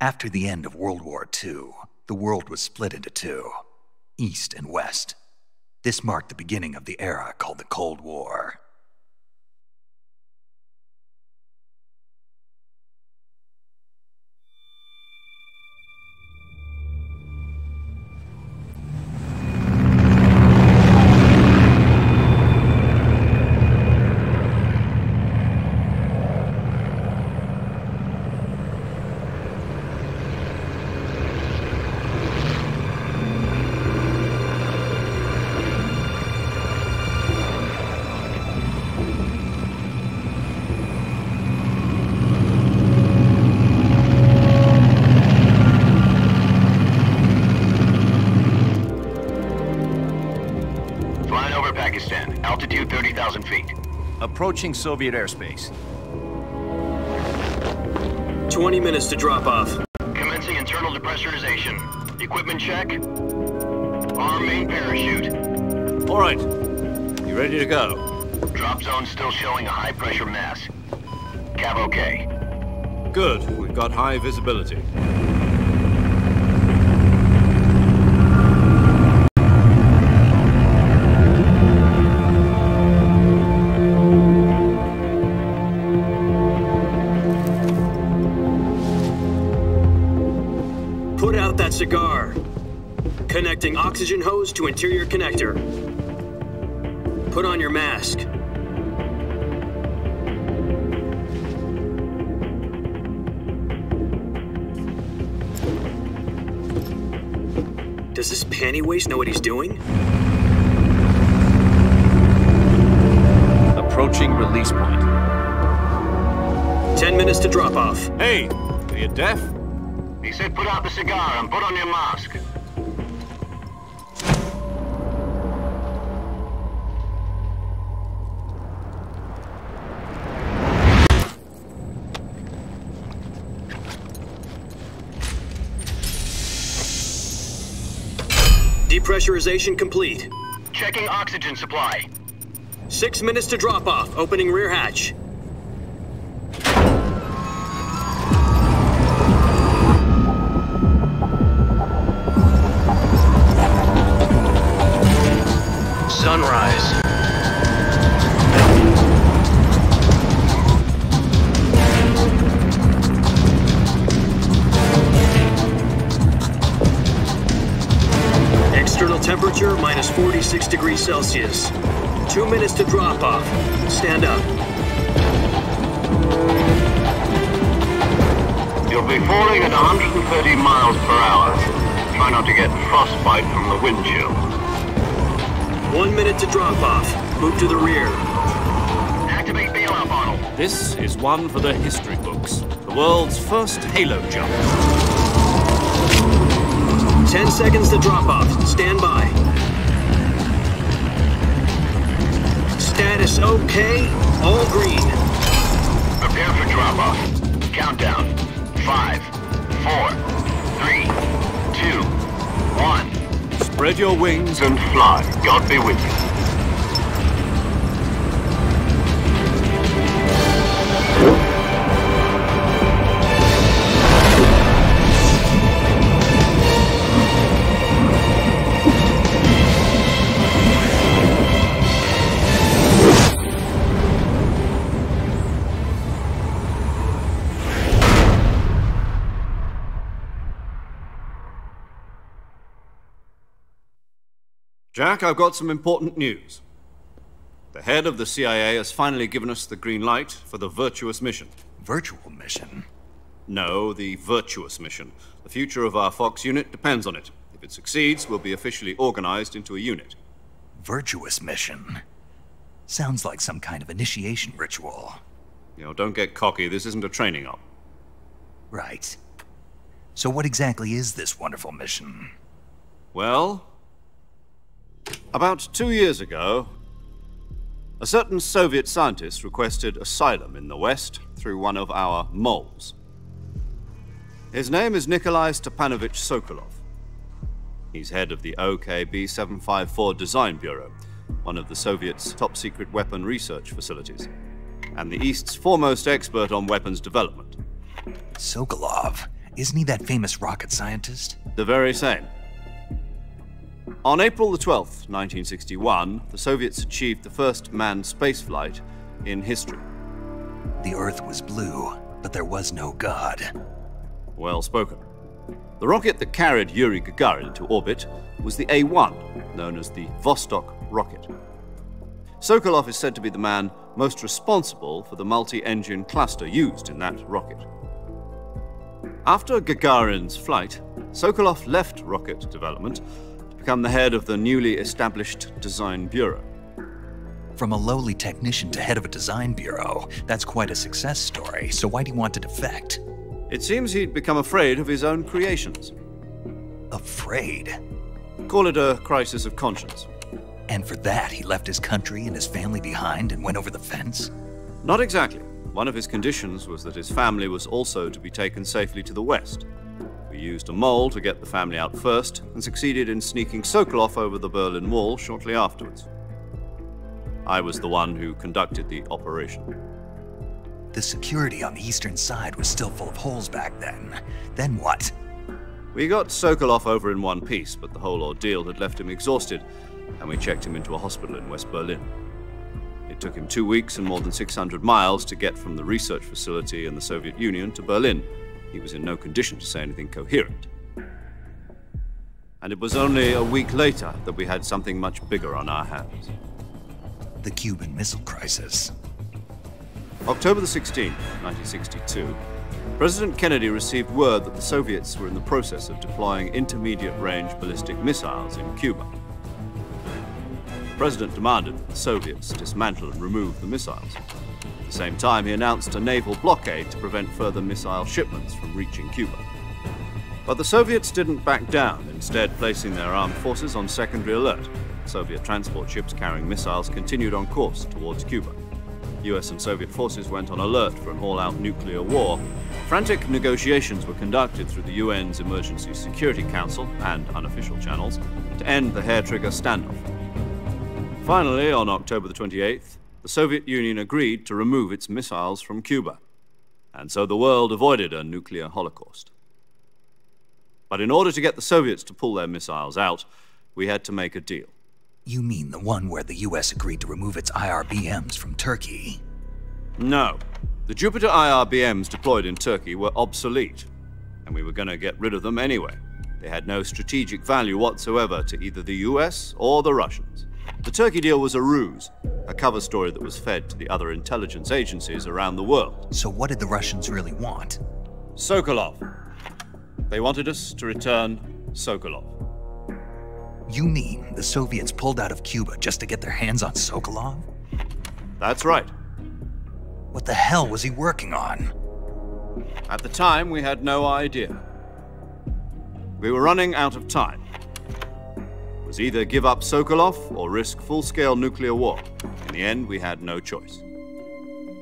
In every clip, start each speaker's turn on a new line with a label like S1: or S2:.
S1: After the end of World War II, the world was split into two, East and West. This marked the beginning of the era called the Cold War.
S2: Altitude 30,000 feet.
S3: Approaching Soviet airspace.
S4: 20 minutes to drop off.
S2: Commencing internal depressurization. Equipment check. Arm main parachute.
S3: All right. You ready to go?
S2: Drop zone still showing a high pressure mass. Cav okay.
S3: Good. We've got high visibility.
S4: Put out that cigar. Connecting oxygen hose to interior connector. Put on your mask. Does this panty waste know what he's doing?
S3: Approaching release point.
S4: 10 minutes to drop off.
S3: Hey, are you deaf?
S2: He said put out the cigar and put on your mask.
S4: Depressurization complete.
S2: Checking oxygen supply.
S4: 6 minutes to drop off. Opening rear hatch.
S2: Sunrise.
S4: External temperature minus 46 degrees Celsius. 2 minutes to drop off. Stand up.
S2: You'll be falling at 130 miles per hour. Try not to get frostbite from the wind chill.
S4: 1 minute to drop off. Move to the rear.
S2: Activate bailout bottle.
S3: This is one for the history books. The world's first halo jump.
S4: 10 seconds to drop off. Stand by. Status okay. All green.
S2: Prepare for drop off. Countdown. 5, 4, 3, 2, 1.
S3: Spread your wings
S2: And fly. God be with you.
S3: Jack, I've got some important news. The head of the CIA has finally given us the green light for the virtuous mission.
S1: Virtual mission?
S3: No, the virtuous mission. The future of our Fox unit depends on it. If it succeeds, we'll be officially organized into a unit.
S1: Virtuous mission? Sounds like some kind of initiation ritual.
S3: You know, don't get cocky. This isn't a training op.
S1: Right. So what exactly is this wonderful mission?
S3: Well, about 2 years ago, a certain Soviet scientist requested asylum in the West through one of our moles. His name is Nikolai Stepanovich Sokolov. He's head of the OKB-754 Design Bureau, one of the Soviets' top-secret weapon research facilities, and the East's foremost expert on weapons development.
S1: Sokolov? Isn't he that famous rocket scientist?
S3: The very same. On April the 12th, 1961, the Soviets achieved the first manned spaceflight in history.
S1: The Earth was blue, but there was no God.
S3: Well spoken. The rocket that carried Yuri Gagarin into orbit was the A-1, known as the Vostok rocket. Sokolov is said to be the man most responsible for the multi-engine cluster used in that rocket. After Gagarin's flight, Sokolov left rocket development to become the head of the newly established Design Bureau.
S1: From a lowly technician to head of a design bureau, that's quite a success story, so why'd he want to defect?
S3: It seems he'd become afraid of his own creations.
S1: Afraid?
S3: Call it a crisis of conscience.
S1: And for that, he left his country and his family behind and went over the fence?
S3: Not exactly. One of his conditions was that his family was also to be taken safely to the west. We used a mole to get the family out first and succeeded in sneaking Sokolov over the Berlin Wall shortly afterwards. I was the one who conducted the operation.
S1: The security on the eastern side was still full of holes back then. Then what?
S3: We got Sokolov over in one piece, but the whole ordeal had left him exhausted, and we checked him into a hospital in West Berlin. It took him 2 weeks and more than 600 miles to get from the research facility in the Soviet Union to Berlin. He was in no condition to say anything coherent. And it was only a week later that we had something much bigger on our hands.
S1: The Cuban Missile Crisis.
S3: October the 16th, 1962, President Kennedy received word that the Soviets were in the process of deploying intermediate-range ballistic missiles in Cuba. The President demanded that the Soviets dismantle and remove the missiles. At the same time, he announced a naval blockade to prevent further missile shipments from reaching Cuba. But the Soviets didn't back down, instead placing their armed forces on secondary alert. Soviet transport ships carrying missiles continued on course towards Cuba. US and Soviet forces went on alert for an all-out nuclear war. Frantic negotiations were conducted through the UN's Emergency Security Council and unofficial channels to end the hair-trigger standoff. Finally, on October the 28th, the Soviet Union agreed to remove its missiles from Cuba, and so the world avoided a nuclear holocaust. But in order to get the Soviets to pull their missiles out, we had to make a deal.
S1: You mean the one where the US agreed to remove its IRBMs from Turkey?
S3: No. The Jupiter IRBMs deployed in Turkey were obsolete, and we were going to get rid of them anyway. They had no strategic value whatsoever to either the US or the Russians. The Turkey deal was a ruse, a cover story that was fed to the other intelligence agencies around the world.
S1: So what did the Russians really want?
S3: Sokolov. They wanted us to return Sokolov.
S1: You mean the Soviets pulled out of Cuba just to get their hands on Sokolov?
S3: That's right.
S1: What the hell was he working on?
S3: At the time, we had no idea. We were running out of time. It was either give up Sokolov or risk full-scale nuclear war. In the end, we had no choice.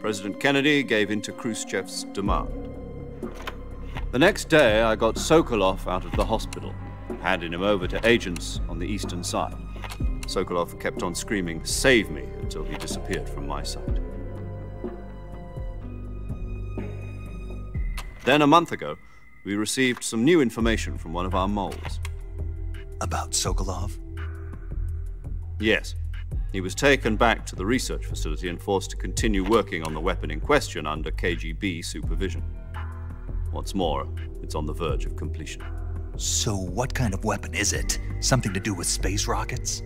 S3: President Kennedy gave in to Khrushchev's demand. The next day, I got Sokolov out of the hospital, handing him over to agents on the eastern side. Sokolov kept on screaming, "Save me," until he disappeared from my sight. Then a month ago, we received some new information from one of our moles.
S1: About Sokolov?
S3: Yes. He was taken back to the research facility and forced to continue working on the weapon in question under KGB supervision. What's more, it's on the verge of completion.
S1: So what kind of weapon is it? Something to do with space rockets?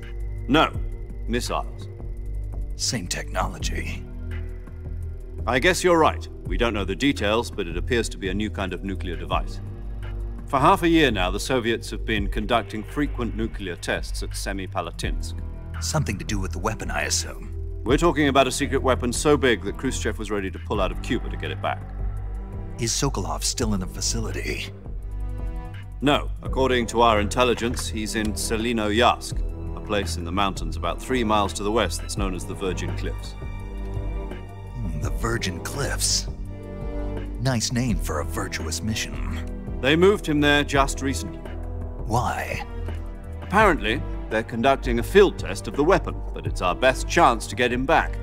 S3: No, missiles.
S1: Same technology.
S3: I guess you're right. We don't know the details, but it appears to be a new kind of nuclear device. For half a year now, the Soviets have been conducting frequent nuclear tests at Semipalatinsk.
S1: Something to do with the weapon, I assume.
S3: We're talking about a secret weapon so big that Khrushchev was ready to pull out of Cuba to get it back.
S1: Is Sokolov still in the facility?
S3: No. According to our intelligence, he's in Selinoyarsk, a place in the mountains about 3 miles to the west that's known as the Virgin Cliffs.
S1: The Virgin Cliffs. Nice name for a virtuous mission.
S3: They moved him there just recently.
S1: Why?
S3: Apparently, they're conducting a field test of the weapon, but it's our best chance to get him back.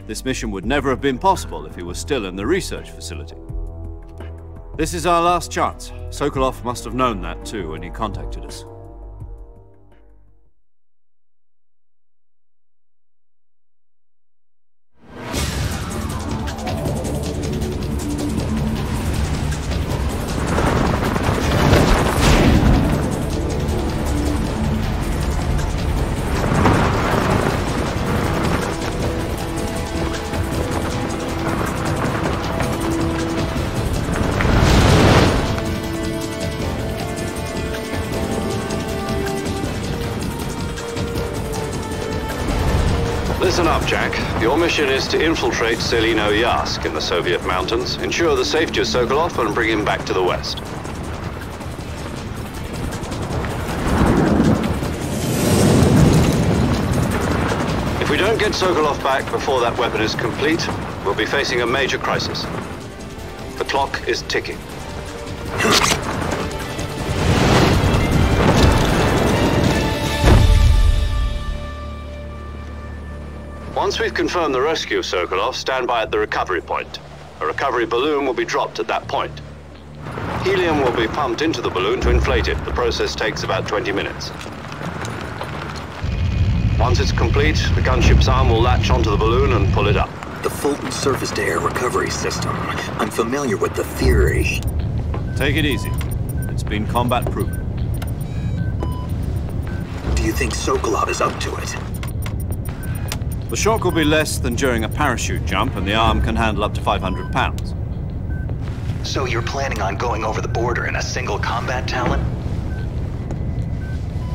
S3: This mission would never have been possible if he was still in the research facility. This is our last chance. Sokolov must have known that too when he contacted us.
S2: Listen up, Jack. Your mission is to infiltrate Selino Yask in the Soviet mountains, ensure the safety of Sokolov, and bring him back to the West. If we don't get Sokolov back before that weapon is complete, we'll be facing a major crisis. The clock is ticking. Once we've confirmed the rescue of Sokolov, stand by at the recovery point. A recovery balloon will be dropped at that point. Helium will be pumped into the balloon to inflate it. The process takes about 20 minutes. Once it's complete, the gunship's arm will latch onto the balloon and pull it up.
S5: The Fulton surface-to-air recovery system. I'm familiar with the theory.
S3: Take it easy. It's been combat-proven.
S5: Do you think Sokolov is up to it?
S3: The shock will be less than during a parachute jump, and the arm can handle up to 500 pounds.
S1: So you're planning on going over the border in a single combat Talon?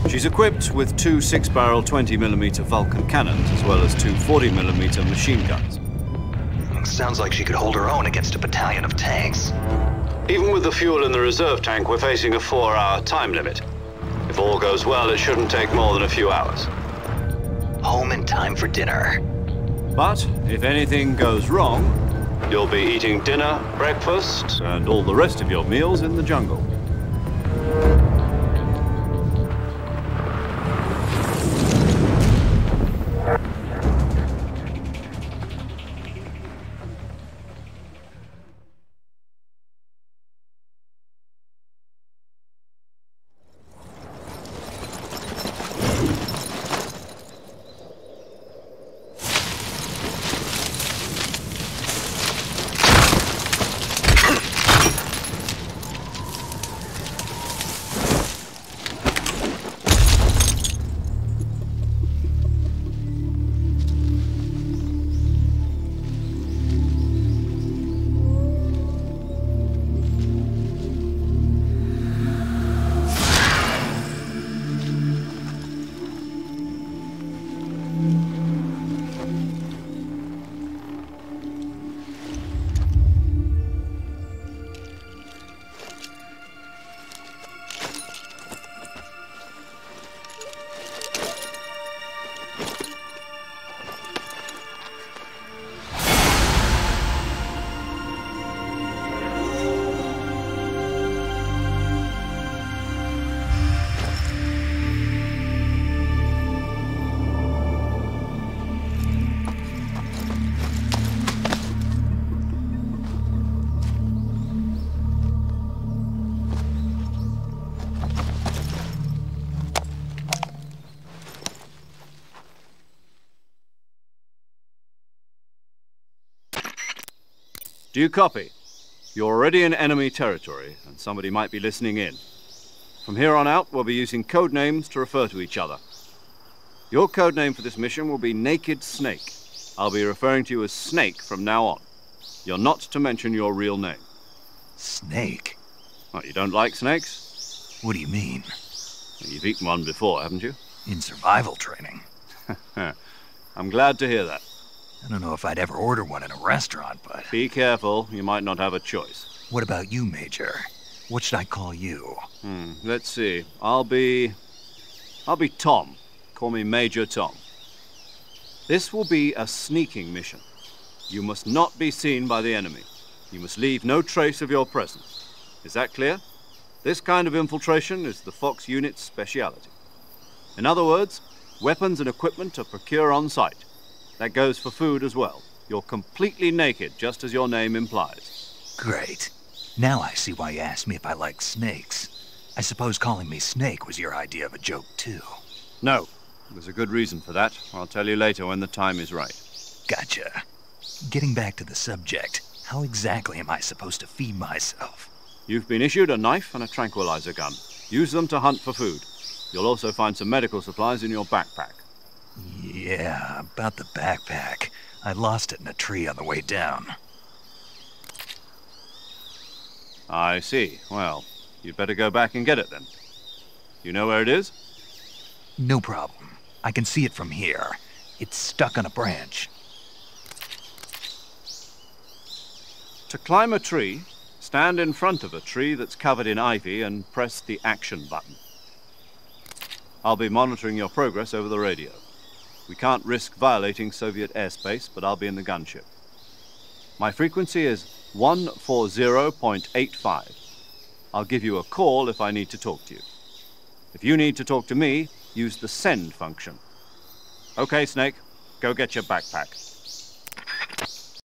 S3: She's equipped with two 6-barrel 20mm Vulcan cannons, as well as two 40mm machine guns.
S1: Sounds like she could hold her own against a battalion of tanks.
S2: Even with the fuel in the reserve tank, we're facing a 4-hour time limit. If all goes well, it shouldn't take more than a few hours.
S1: Home in time for dinner.
S3: But if anything goes wrong,
S2: You'll be eating dinner, breakfast,
S3: and all the rest of your meals in the jungle. Do you copy? You're already in enemy territory, and somebody might be listening in. From here on out, we'll be using code names to refer to each other. Your code name for this mission will be Naked Snake. I'll be referring to you as Snake from now on. You're not to mention your real name.
S1: Snake?
S3: What, you don't like snakes?
S1: What do you mean?
S3: You've eaten one before, haven't you?
S1: In survival training.
S3: I'm glad to hear that.
S1: I don't know if I'd ever order one in a restaurant, but...
S3: Be careful, you might not have a choice.
S1: What about you, Major? What should I call you?
S3: Let's see. I'll be Tom. Call me Major Tom. This will be a sneaking mission. You must not be seen by the enemy. You must leave no trace of your presence. Is that clear? This kind of infiltration is the Fox unit's speciality. In other words, weapons and equipment are procured on site. That goes for food as well. You're completely naked, just as your name implies.
S1: Great. Now I see why you asked me if I like snakes. I suppose calling me Snake was your idea of a joke, too.
S3: No, there's a good reason for that. I'll tell you later when the time is right.
S1: Gotcha. Getting back to the subject, how exactly am I supposed to feed myself?
S3: You've been issued a knife and a tranquilizer gun. Use them to hunt for food. You'll also find some medical supplies in your backpack.
S1: Yeah, about the backpack. I lost it in a tree on the way down.
S3: I see. Well, you'd better go back and get it then. You know where it is?
S1: No problem. I can see it from here. It's stuck on a branch.
S3: To climb a tree, stand in front of a tree that's covered in ivy and press the action button. I'll be monitoring your progress over the radio. We can't risk violating Soviet airspace, but I'll be in the gunship. My frequency is 140.85. I'll give you a call if I need to talk to you. If you need to talk to me, use the send function. Okay, Snake, go get your backpack.